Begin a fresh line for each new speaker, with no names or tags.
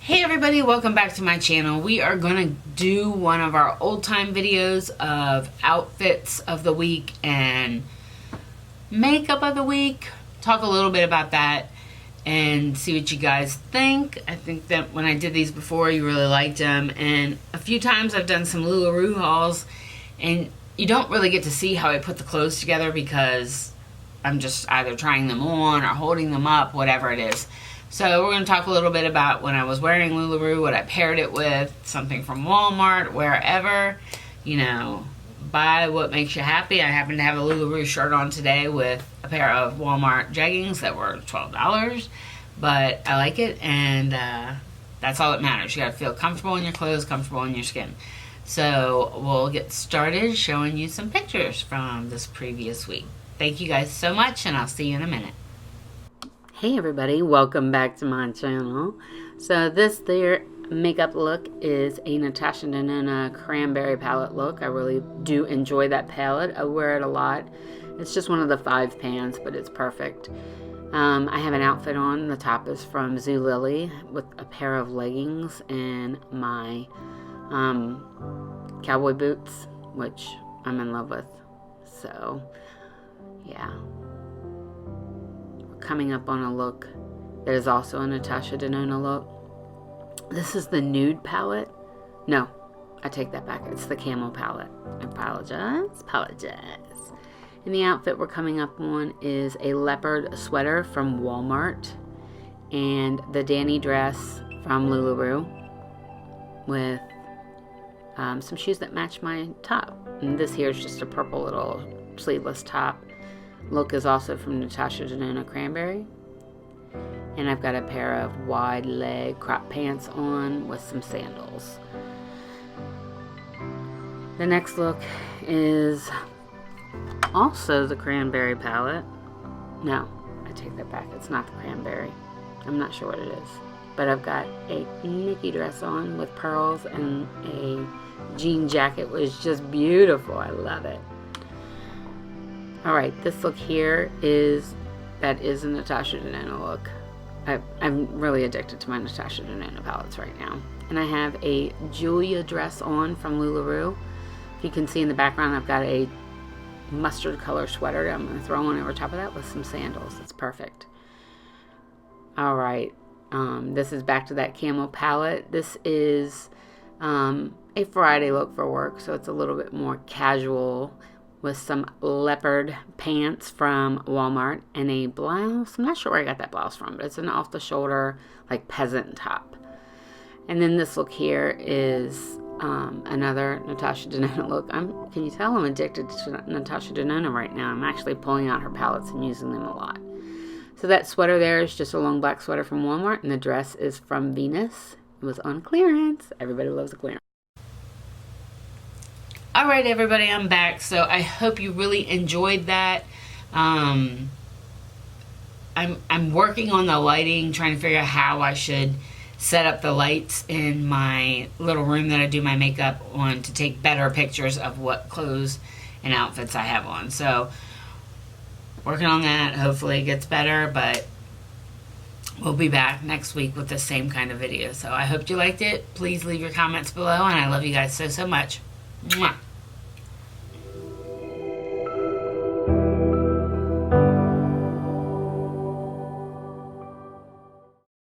Hey everybody, welcome back to my channel. We are going to do one of our old time videos of outfits of the week and makeup of the week. Talk a little bit about that and see what you guys think. I think that when I did these before, you really liked them. And a few times I've done some LuLaRoe hauls and you don't really get to see how I put the clothes together because I'm just either trying them on or holding them up, whatever it is. So we're going to talk a little bit about when I was wearing LuLaRoe, what I paired it with, something from Walmart, wherever. You know, buy what makes you happy. I happen to have a LuLaRoe shirt on today with a pair of Walmart jeggings that were $12. But I like it, and that's all that matters. You got to feel comfortable in your clothes, comfortable in your skin. So we'll get started showing you some pictures from this previous week. Thank you guys so much, and I'll see you in a minute. Hey everybody, welcome back to my channel. So this there makeup look is a Natasha Denona cranberry palette look. I really do enjoy that palette. I wear it a lot. It's just one of the 5 pans, but it's perfect. I have an outfit on. The top is from Zulily with a pair of leggings and my cowboy boots, which I'm in love with. So, yeah. Coming up on a look that is also a Natasha Denona look. This is the nude palette. No, I take that back. It's the camo palette. I apologize. And the outfit we're coming up on is a leopard sweater from Walmart and the Danny dress from LuLaRoe with some shoes that match my top. And this here is just a purple little sleeveless top. Look is also from Natasha Denona Cranberry. And I've got a pair of wide leg crop pants on with some sandals. The next look is also the cranberry palette. No, I take that back. It's not the cranberry. I'm not sure what it is. But I've got a Nikki dress on with pearls and a jean jacket, which is just beautiful. I love it. Alright, this look here is a Natasha Denona look. I'm really addicted to my Natasha Denona palettes right now. And I have a Julia dress on from LuLaRoe. If you can see in the background, I've got a mustard color sweater that I'm going to throw on over top of that with some sandals. It's perfect. Alright, this is back to that camo palette. This is a Friday look for work, so it's a little bit more casual, with some leopard pants from Walmart and a blouse. I'm not sure where I got that blouse from, but it's an off-the-shoulder, like, peasant top. And then this look here is another Natasha Denona look. Can you tell I'm addicted to Natasha Denona right now? I'm actually pulling out her palettes and using them a lot. So that sweater there is just a long black sweater from Walmart, and the dress is from Venus. It was on clearance. Everybody loves a clearance. Alright everybody, I'm back. So I hope you really enjoyed that. I'm working on the lighting, trying to figure out how I should set up the lights in my little room that I do my makeup on to take better pictures of what clothes and outfits I have on. So working on that. Hopefully it gets better, but we'll be back next week with the same kind of video. So I hope you liked it. Please leave your comments below, and I love you guys so much. Mwah.